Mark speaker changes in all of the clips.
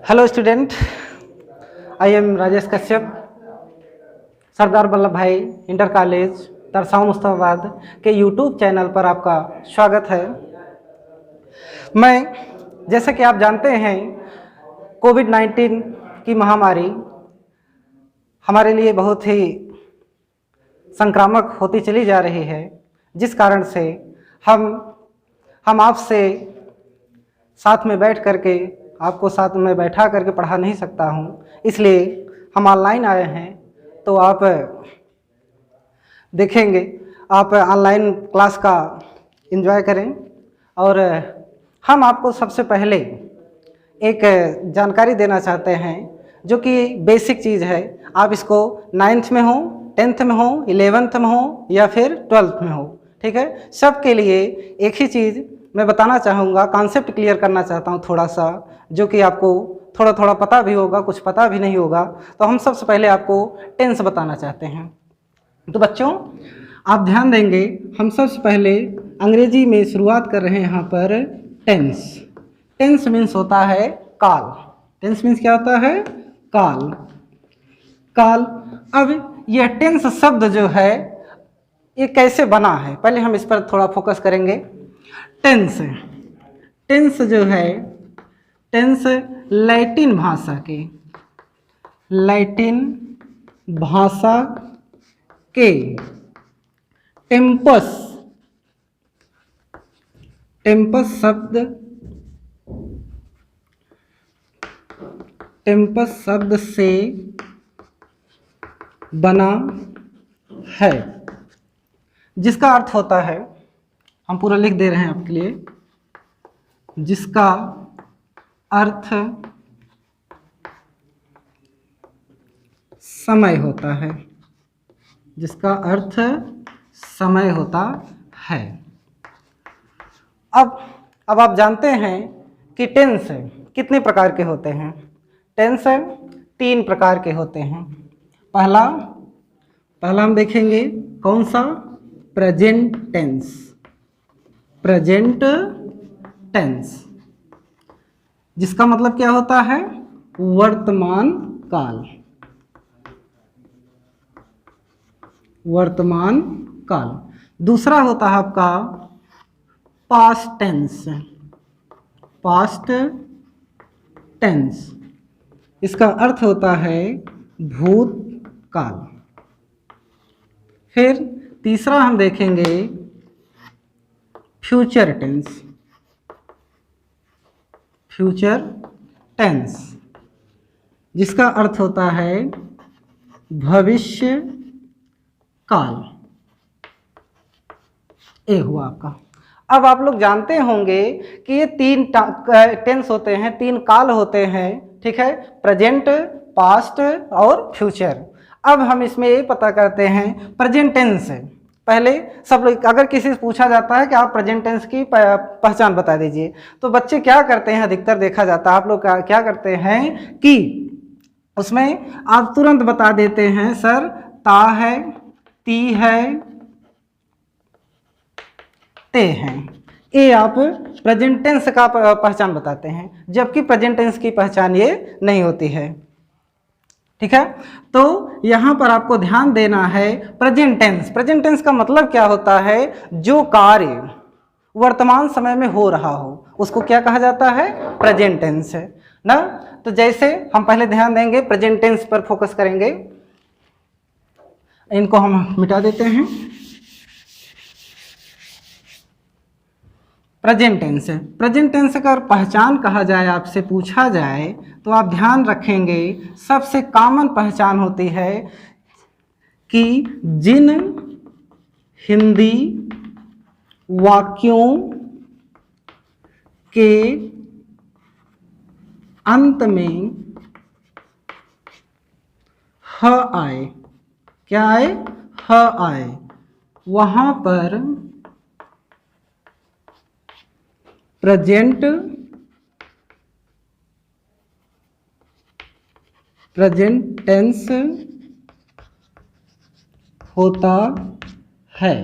Speaker 1: Hello student, I am Rajesh Kashyap, Sardar Vallabh Bhai inter college तरसाव Mustafabad के YouTube channel पर आपका स्वागत है। मैं जैसा कि आप जानते हैं कोविड-19 की महामारी हमारे लिए बहुत ही संक्रामक होती चली जा रही है, जिस कारण से हम आपसे साथ में बैठ करके आपको साथ में बैठा करके पढ़ा नहीं सकता हूँ, इसलिए हम ऑनलाइन आए हैं। तो आप देखेंगे, आप ऑनलाइन क्लास का एंजॉय करें। और हम आपको सबसे पहले एक जानकारी देना चाहते हैं जो कि बेसिक चीज़ है। आप इसको 9th में हो, 10th में हो, 11th में हो या फिर 12th में हो, ठीक है। सबके लिए एक ही चीज़ मैं बताना चाहूँगा, कॉन्सेप्ट क्लियर करना चाहता हूँ थोड़ा सा, जो कि आपको थोड़ा थोड़ा पता भी होगा, कुछ पता भी नहीं होगा। तो हम सबसे पहले आपको टेंस बताना चाहते हैं। तो बच्चों आप ध्यान देंगे, हम सबसे पहले अंग्रेजी में शुरुआत कर रहे हैं यहाँ पर टेंस। टेंस मीन्स होता है काल। टेंस मीन्स क्या होता है? काल। काल। अब यह टेंस शब्द जो है ये कैसे बना है, पहले हम इस पर थोड़ा फोकस करेंगे। टेंस, टेंस जो है, टेंस लैटिन भाषा के, लैटिन भाषा के टेम्पस, टेम्पस शब्द, टेम्पस शब्द से बना है, जिसका अर्थ होता है, हम पूरा लिख दे रहे हैं आपके लिए, जिसका अर्थ समय होता है, जिसका अर्थ समय होता है। अब आप जानते हैं कि टेंस कितने प्रकार के होते हैं। टेंस 3 प्रकार के होते हैं। पहला हम देखेंगे कौन सा? Present tense. प्रेजेंट टेंस जिसका मतलब क्या होता है? वर्तमान काल। वर्तमान काल। दूसरा होता है आपका पास्ट टेंस। पास्ट टेंस इसका अर्थ होता है भूतकाल। फिर तीसरा हम देखेंगे फ्यूचर टेंस। फ्यूचर टेंस जिसका अर्थ होता है भविष्य काल। ये हुआ आपका। अब आप लोग जानते होंगे कि ये 3 टेंस होते हैं, 3 काल होते हैं, ठीक है। प्रेजेंट, पास्ट और फ्यूचर। अब हम इसमें ये पता करते हैं प्रेजेंट टेंस है। पहले सब लोग, अगर किसी से पूछा जाता है कि आप प्रेजेंट टेंस की पहचान बता दीजिए, तो बच्चे क्या करते हैं, अधिकतर देखा जाता है, आप लोग क्या करते हैं कि उसमें आप तुरंत बता देते हैं सर ता है, ती है, ते हैं। ये आप प्रेजेंट टेंस का पहचान बताते हैं, जबकि प्रेजेंट टेंस की पहचान ये नहीं होती है, ठीक है। तो यहाँ पर आपको ध्यान देना है प्रेजेंट टेंस। प्रेजेंट टेंस का मतलब क्या होता है? जो कार्य वर्तमान समय में हो रहा हो उसको क्या कहा जाता है? प्रेजेंट टेंस है ना। तो जैसे हम पहले ध्यान देंगे, प्रेजेंट टेंस पर फोकस करेंगे। इनको हम मिटा देते हैं। प्रेजेंट टेंस है। प्रेजेंट टेंस का पहचान कहा जाए, आपसे पूछा जाए, तो आप ध्यान रखेंगे सबसे कॉमन पहचान होती है कि जिन हिंदी वाक्यों के अंत में ह आए, क्या आए? ह आए, वहां पर प्रेजेंट टेंस होता है।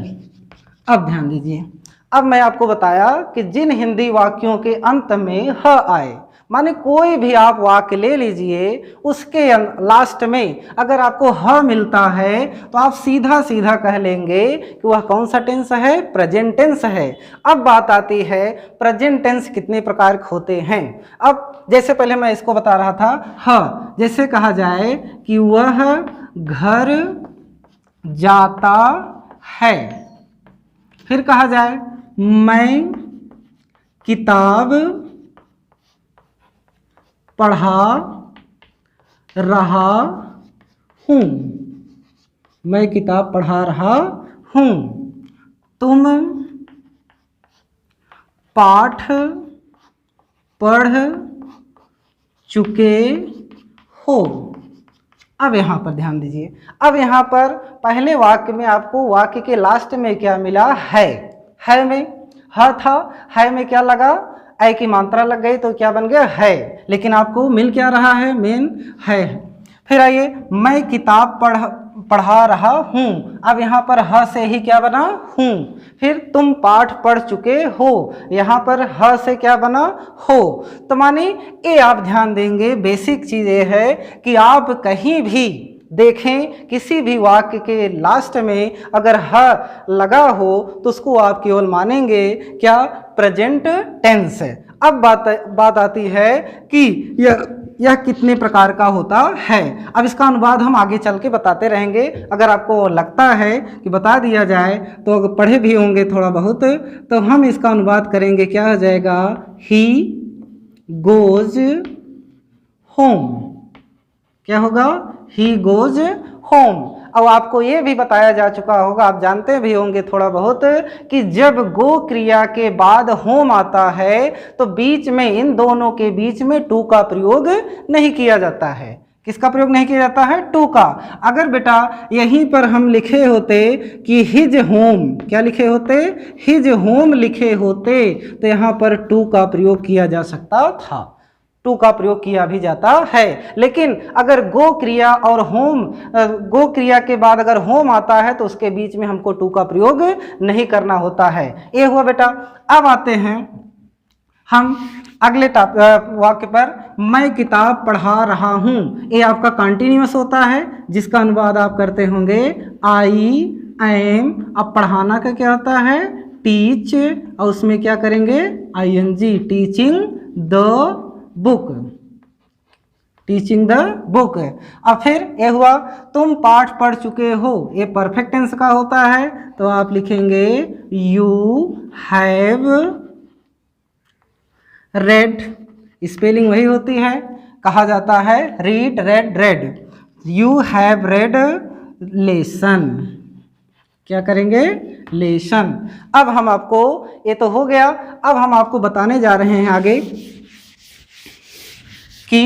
Speaker 1: अब ध्यान दीजिए, अब मैं आपको बताया कि जिन हिंदी वाक्यों के अंत में ह आए, माने कोई भी आप वाक्य ले लीजिए, उसके लास्ट में अगर आपको ह मिलता है तो आप सीधा सीधा कह लेंगे कि वह कौन सा टेंस है, प्रेजेंट टेंस है। अब बात आती है प्रेजेंट टेंस कितने प्रकार के होते हैं। अब जैसे पहले मैं इसको बता रहा था, ह जैसे कहा जाए कि वह घर जाता है, फिर कहा जाए मैं किताब पढ़ा रहा हूँ, मैं किताब पढ़ा रहा हूँ। तुम पाठ पढ़ चुके हो। अब यहाँ पर ध्यान दीजिए, अब यहाँ पर पहले वाक्य में आपको वाक्य के लास्ट में क्या मिला, है में ह था, है में क्या लगा, ऐ की मात्रा लग गई तो क्या बन गया है, लेकिन आपको मिल क्या रहा है, मेन है। फिर आइए मैं किताब पढ़ा रहा हूँ, अब यहाँ पर ह से ही क्या बना, हूँ। फिर तुम पाठ पढ़ चुके हो, यहाँ पर ह से क्या बना, हो। तो माने ये आप ध्यान देंगे, बेसिक चीज़ ये है कि आप कहीं भी देखें किसी भी वाक्य के लास्ट में अगर ह लगा हो तो उसको आप केवल मानेंगे क्या, प्रेजेंट टेंस है। अब बात आती है कि यह कितने प्रकार का होता है। अब इसका अनुवाद हम आगे चल के बताते रहेंगे, अगर आपको लगता है कि बता दिया जाए तो अगर पढ़े भी होंगे थोड़ा बहुत तो हम इसका अनुवाद करेंगे, क्या हो जाएगा, ही गोज होम। क्या होगा, ही गोज होम। अब आपको ये भी बताया जा चुका होगा, आप जानते भी होंगे थोड़ा बहुत, कि जब गो क्रिया के बाद होम आता है तो बीच में, इन दोनों के बीच में टू का प्रयोग नहीं किया जाता है। किसका प्रयोग नहीं किया जाता है, टू का। अगर बेटा यहीं पर हम लिखे होते कि हिज होम, क्या लिखे होते, हिज होम लिखे होते तो यहाँ पर टू का प्रयोग किया जा सकता था, टू का प्रयोग किया भी जाता है। लेकिन अगर गो क्रिया और होम, गो क्रिया के बाद अगर होम आता है तो उसके बीच में हमको टू का प्रयोग नहीं करना होता है। ये हुआ बेटा। अब आते हैं हम अगले वाक्य पर, मैं किताब पढ़ा रहा हूँ। ये आपका कंटिन्यूअस होता है जिसका अनुवाद आप करते होंगे आई एम। अब पढ़ाना का क्या होता है, टीच, और उसमें क्या करेंगे, ING, teaching the book, teaching the book. अब फिर ये हुआ तुम पाठ पढ़ चुके हो, ये परफेक्ट टेंस का होता है तो आप लिखेंगे यू हैव रेड, स्पेलिंग वही होती है, कहा जाता है read, red, red. You have read lesson, क्या करेंगे, लेसन। अब हम आपको, ये तो हो गया, अब हम आपको बताने जा रहे हैं आगे कि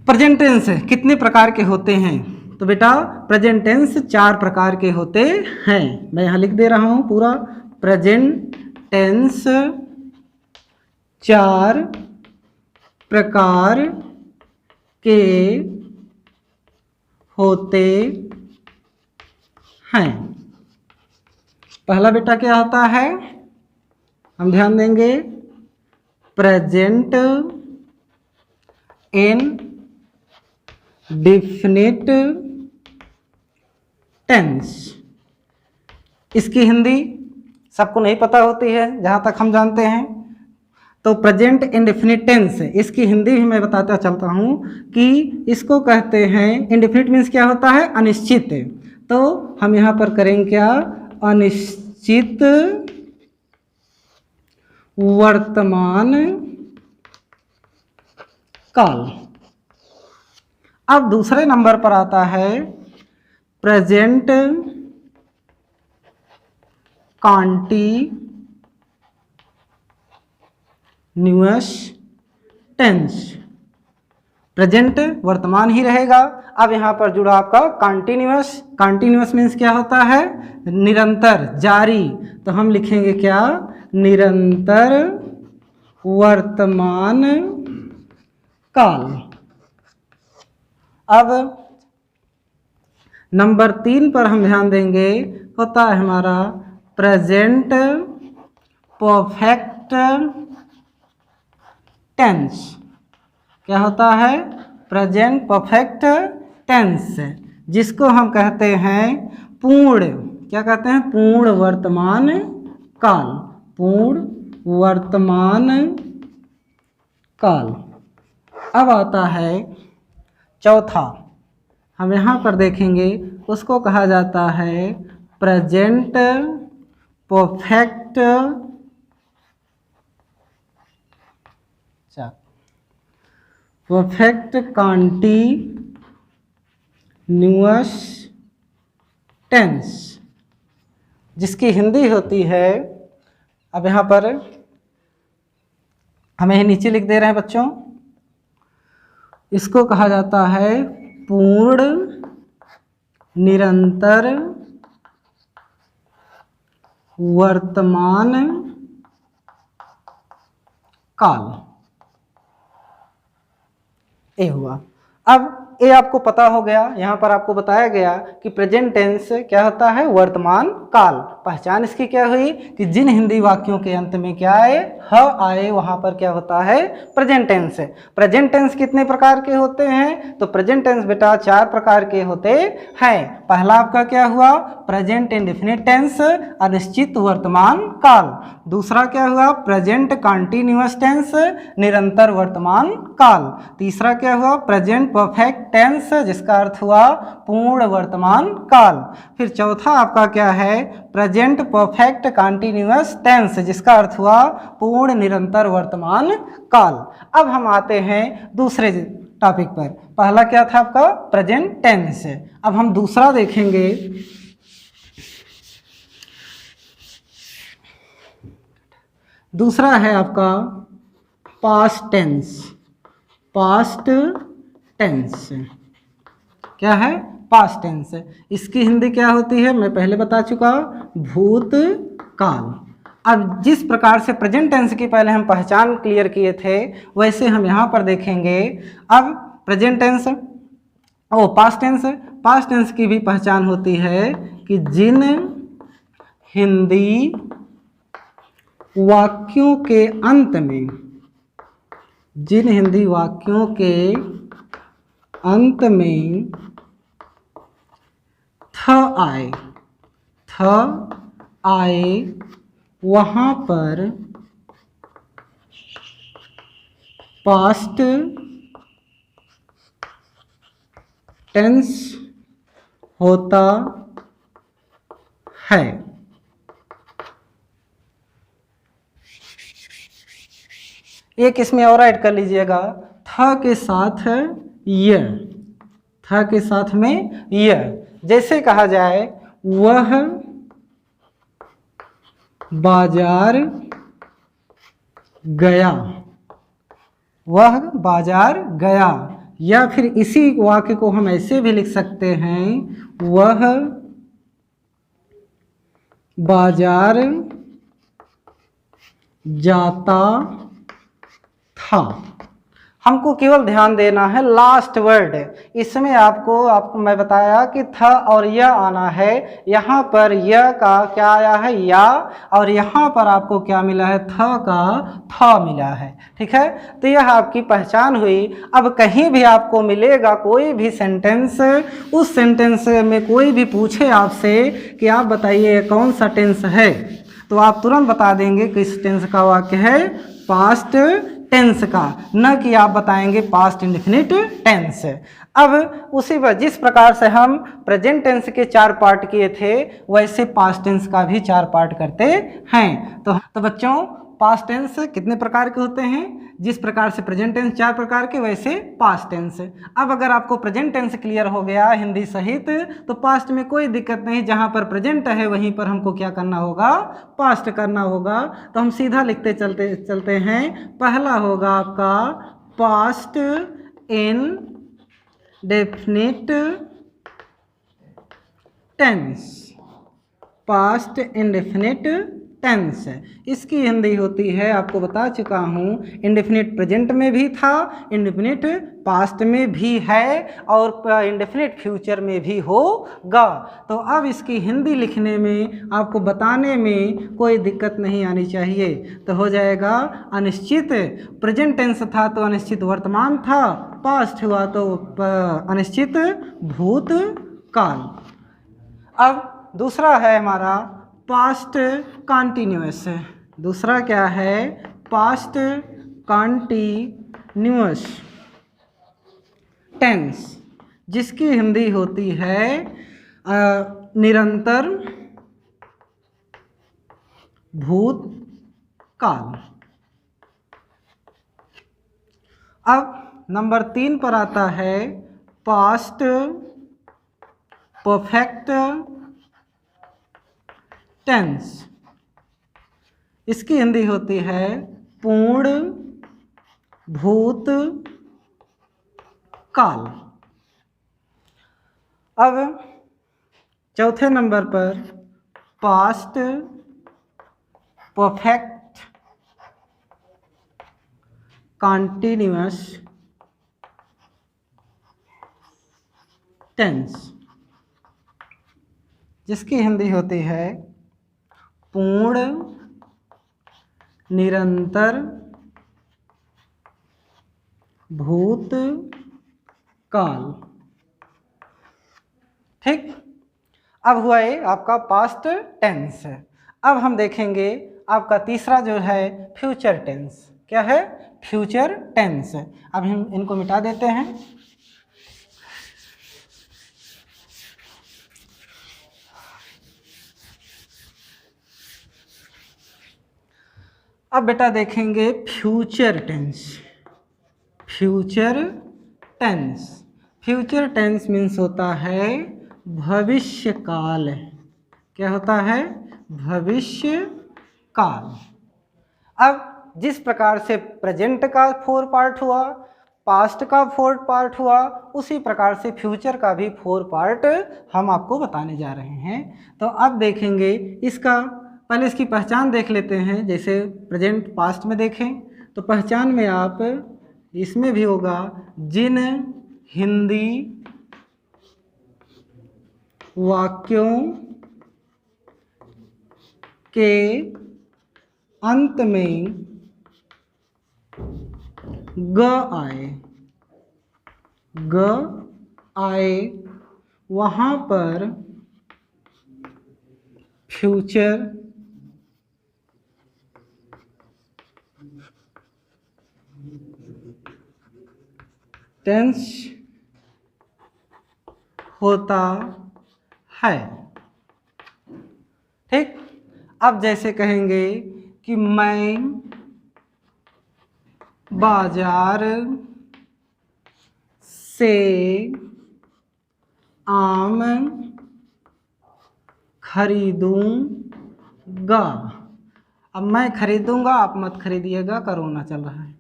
Speaker 1: प्रेजेंट टेंस कितने प्रकार के होते हैं। तो बेटा प्रेजेंट टेंस 4 प्रकार के होते हैं, मैं यहाँ लिख दे रहा हूँ पूरा। प्रेजेंट टेंस 4 प्रकार के होते हैं। पहला बेटा क्या होता है, हम ध्यान देंगे, प्रेजेंट इंडेफिनिट टेंस। इसकी हिंदी सबको नहीं पता होती है जहाँ तक हम जानते हैं, तो प्रेजेंट इंडेफिनिट टेंस, इसकी हिंदी भी मैं बताता चलता हूँ कि इसको कहते हैं, इंडेफिनिट मीन्स क्या होता है, अनिश्चित। तो हम यहाँ पर करेंगे क्या, अनिश्चित वर्तमान काल। अब दूसरे नंबर पर आता है प्रेजेंट कॉन्टिन्यूअस टेंस। प्रेजेंट वर्तमान ही रहेगा। अब यहाँ पर जुड़ा आपका कॉन्टिन्यूअस, कॉन्टिन्यूअस मीन्स क्या होता है, निरंतर, जारी। तो हम लिखेंगे क्या, निरंतर वर्तमान काल। अब नंबर 3 पर हम ध्यान देंगे, होता है हमारा प्रेजेंट परफेक्ट टेंस। क्या होता है? प्रेजेंट परफेक्ट टेंस, जिसको हम कहते हैं पूर्ण, क्या कहते हैं? पूर्ण वर्तमान काल, पूर्ण वर्तमान काल। अब आता है चौथा, हम यहाँ पर देखेंगे, उसको कहा जाता है प्रेजेंट परफेक्ट कॉन्टिन्यूअस टेंस, जिसकी हिंदी होती है, अब यहाँ पर हमें नीचे लिख दे रहे हैं बच्चों, इसको कहा जाता है पूर्ण निरंतर वर्तमान काल। ये हुआ। अब ये आपको पता हो गया, यहाँ पर आपको बताया गया कि प्रेजेंट टेंस क्या होता है? वर्तमान काल। पहचान इसकी क्या हुई कि जिन हिंदी वाक्यों के अंत में क्या आए? ह आए, वहाँ पर क्या होता है? प्रेजेंट टेंस है। प्रेजेंट टेंस कितने प्रकार के होते हैं? तो प्रेजेंट टेंस बेटा 4 प्रकार के होते हैं। पहला आपका क्या हुआ? प्रेजेंट इंडेफिनिट टेंस, अनिश्चित वर्तमान काल। दूसरा क्या हुआ? प्रेजेंट कॉन्टिन्यूअस टेंस, निरंतर वर्तमान काल। तीसरा क्या हुआ? प्रेजेंट परफेक्ट टेंस, जिसका अर्थ हुआ पूर्ण वर्तमान काल। फिर चौथा आपका क्या है? प्रेजेंट परफेक्ट कॉन्टिन्यूअस टेंस, जिसका अर्थ हुआ पूर्ण निरंतर वर्तमान काल। अब हम आते हैं दूसरे टॉपिक पर। पहला क्या था आपका? Present tense. अब हम दूसरा देखेंगे, दूसरा है आपका पास्ट टेंस। पास्ट टेंस क्या है? Past tense. इसकी हिंदी क्या होती है? मैं पहले बता चुका, भूतकाल। अब जिस प्रकार से प्रेजेंट टेंस की पहले हम पहचान क्लियर किए थे, वैसे हम यहाँ पर देखेंगे अब present tense past tense. Past tense की भी पहचान होती है कि जिन हिंदी वाक्यों के अंत में, जिन हिंदी वाक्यों के अंत में थ आए, वहाँ पर पास्ट टेंस होता है। एक इसमें और ऐड कर लीजिएगा, थ के साथ य, थ के साथ में य। जैसे कहा जाए वह बाजार गया, वह बाजार गया। या फिर इसी वाक्य को हम ऐसे भी लिख सकते हैं, वह बाजार जाता था। हमको केवल ध्यान देना है लास्ट वर्ड। इसमें आपको मैं बताया कि थ और य आना है। यहाँ पर य का क्या आया है? या, और यहाँ पर आपको क्या मिला है? थ का थ मिला है। ठीक है, तो यह आपकी पहचान हुई। अब कहीं भी आपको मिलेगा कोई भी सेंटेंस, उस सेंटेंस में कोई भी पूछे आपसे कि आप बताइए कौन सा टेंस है, तो आप तुरंत बता देंगे किस टेंस का वाक्य है? पास्ट टेंस का, न कि आप बताएंगे पास्ट इंडेफिनिट टेंस। अब उसी पर जिस प्रकार से हम प्रेजेंट टेंस के 4 पार्ट किए थे, वैसे पास्ट टेंस का भी 4 पार्ट करते हैं। तो बच्चों पास्ट टेंस कितने प्रकार के होते हैं? जिस प्रकार से प्रेजेंट टेंस 4 प्रकार के, वैसे पास्ट टेंस। अब अगर आपको प्रेजेंट टेंस क्लियर हो गया हिंदी सहित, तो पास्ट में कोई दिक्कत नहीं। जहाँ पर प्रेजेंट है वहीं पर हमको क्या करना होगा? पास्ट करना होगा। तो हम सीधा लिखते चलते हैं। पहला होगा आपका past indefinite tense, past indefinite tense. इसकी हिंदी होती है, आपको बता चुका हूँ, इंडेफिनिट प्रेजेंट में भी था, इंडेफिनिट पास्ट में भी है और इंडेफिनिट फ्यूचर में भी होगा। तो अब इसकी हिंदी लिखने में, आपको बताने में कोई दिक्कत नहीं आनी चाहिए। तो हो जाएगा अनिश्चित प्रेजेंट टेंस था तो अनिश्चित वर्तमान था, पास्ट हुआ तो अनिश्चित भूतकाल। अब दूसरा है हमारा पास्ट कॉन्टिन्यूअस। दूसरा क्या है? पास्ट कॉन्टिन्यूअस टेंस, जिसकी हिंदी होती है निरंतर भूतकाल। अब नंबर 3 पर आता है पास्ट परफेक्ट टेंस। इसकी हिंदी होती है पूर्ण भूतकाल। अब चौथे नंबर पर पास्ट परफेक्ट कॉन्टिन्यूअस टेंस, जिसकी हिंदी होती है पूर्ण निरंतर भूतकाल। ठीक, अब हुआ ये आपका पास्ट टेंस। अब हम देखेंगे आपका तीसरा जो है फ्यूचर टेंस। क्या है? Future tense. अब हम इनको मिटा देते हैं। अब बेटा देखेंगे future tense. Future tense, future tense means होता है भविष्य काल। क्या होता है? भविष्य काल। अब जिस प्रकार से प्रेजेंट का 4 पार्ट हुआ, पास्ट का 4 पार्ट हुआ, उसी प्रकार से फ्यूचर का भी 4 पार्ट हम आपको बताने जा रहे हैं। तो अब देखेंगे इसका, पहले इसकी पहचान देख लेते हैं। जैसे प्रेजेंट पास्ट में देखें तो पहचान में आप इसमें भी होगा, जिन हिंदी वाक्यों के अंत में ग आए वहाँ पर फ्यूचर टेंस होता है। ठीक, अब जैसे कहेंगे कि मैं बाजार से आम खरीदूंगा। अब मैं खरीदूंगा, आप मत खरीदिएगा, कोरोना चल रहा है।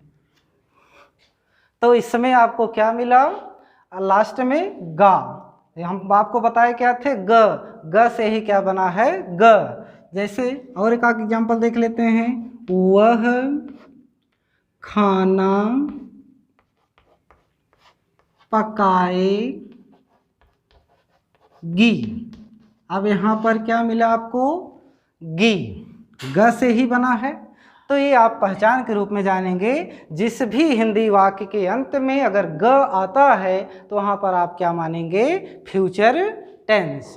Speaker 1: तो इस समय आपको क्या मिला? लास्ट में गा। हम आपको बताए क्या थे? ग से ही क्या बना है? ग। जैसे और एक एग्जांपल देख लेते हैं, वह खाना पकाएगी। अब यहाँ पर क्या मिला आपको? गी। ग से ही बना है। तो ये आप पहचान के रूप में जानेंगे। जिस भी हिंदी वाक्य के अंत में अगर ग आता है तो वहाँ पर आप क्या मानेंगे? Future tense.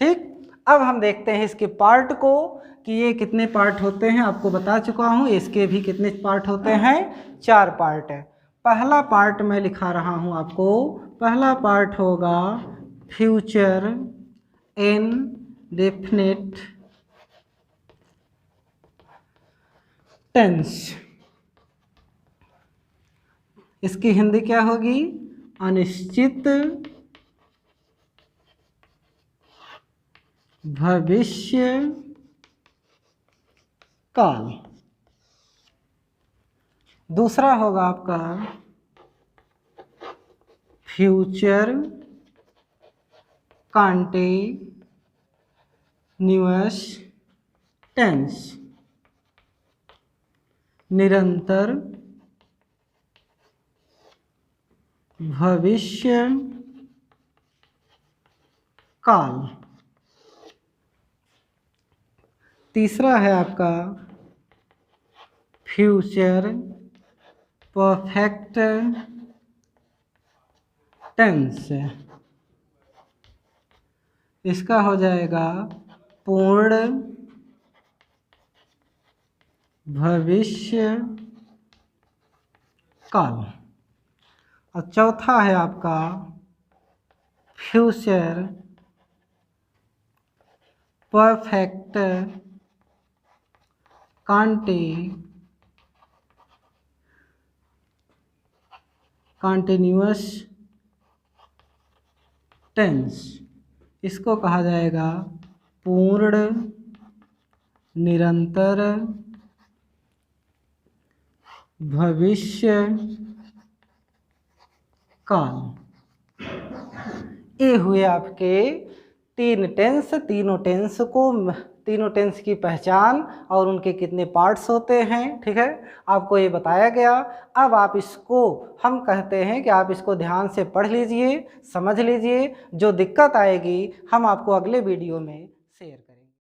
Speaker 1: ठीक, अब हम देखते हैं इसके पार्ट को कि ये कितने पार्ट होते हैं। आपको बता चुका हूँ इसके भी कितने पार्ट होते हैं? 4 पार्ट है। पहला पार्ट मैं लिखा रहा हूँ आपको। पहला पार्ट होगा फ्यूचर इनडेफिनिट टेंस। इसकी हिंदी क्या होगी? अनिश्चित भविष्य काल। दूसरा होगा आपका फ्यूचर कॉन्टिन्यूअस टेंस। निरंतर भविष्य काल। तीसरा है आपका फ्यूचर परफेक्ट टेंस। इसका हो जाएगा पूर्ण भविष्य काल। और चौथा है आपका फ्यूचर परफेक्ट कंटिन्यूअस टेंस। इसको कहा जाएगा पूर्ण निरंतर भविष्य काल। ये हुए आपके तीन टेंस। तीनों टेंस की पहचान और उनके कितने पार्ट्स होते हैं, ठीक है, आपको ये बताया गया। अब आप इसको, हम कहते हैं कि आप इसको ध्यान से पढ़ लीजिए, समझ लीजिए। जो दिक्कत आएगी हम आपको अगले वीडियो में शेयर करेंगे।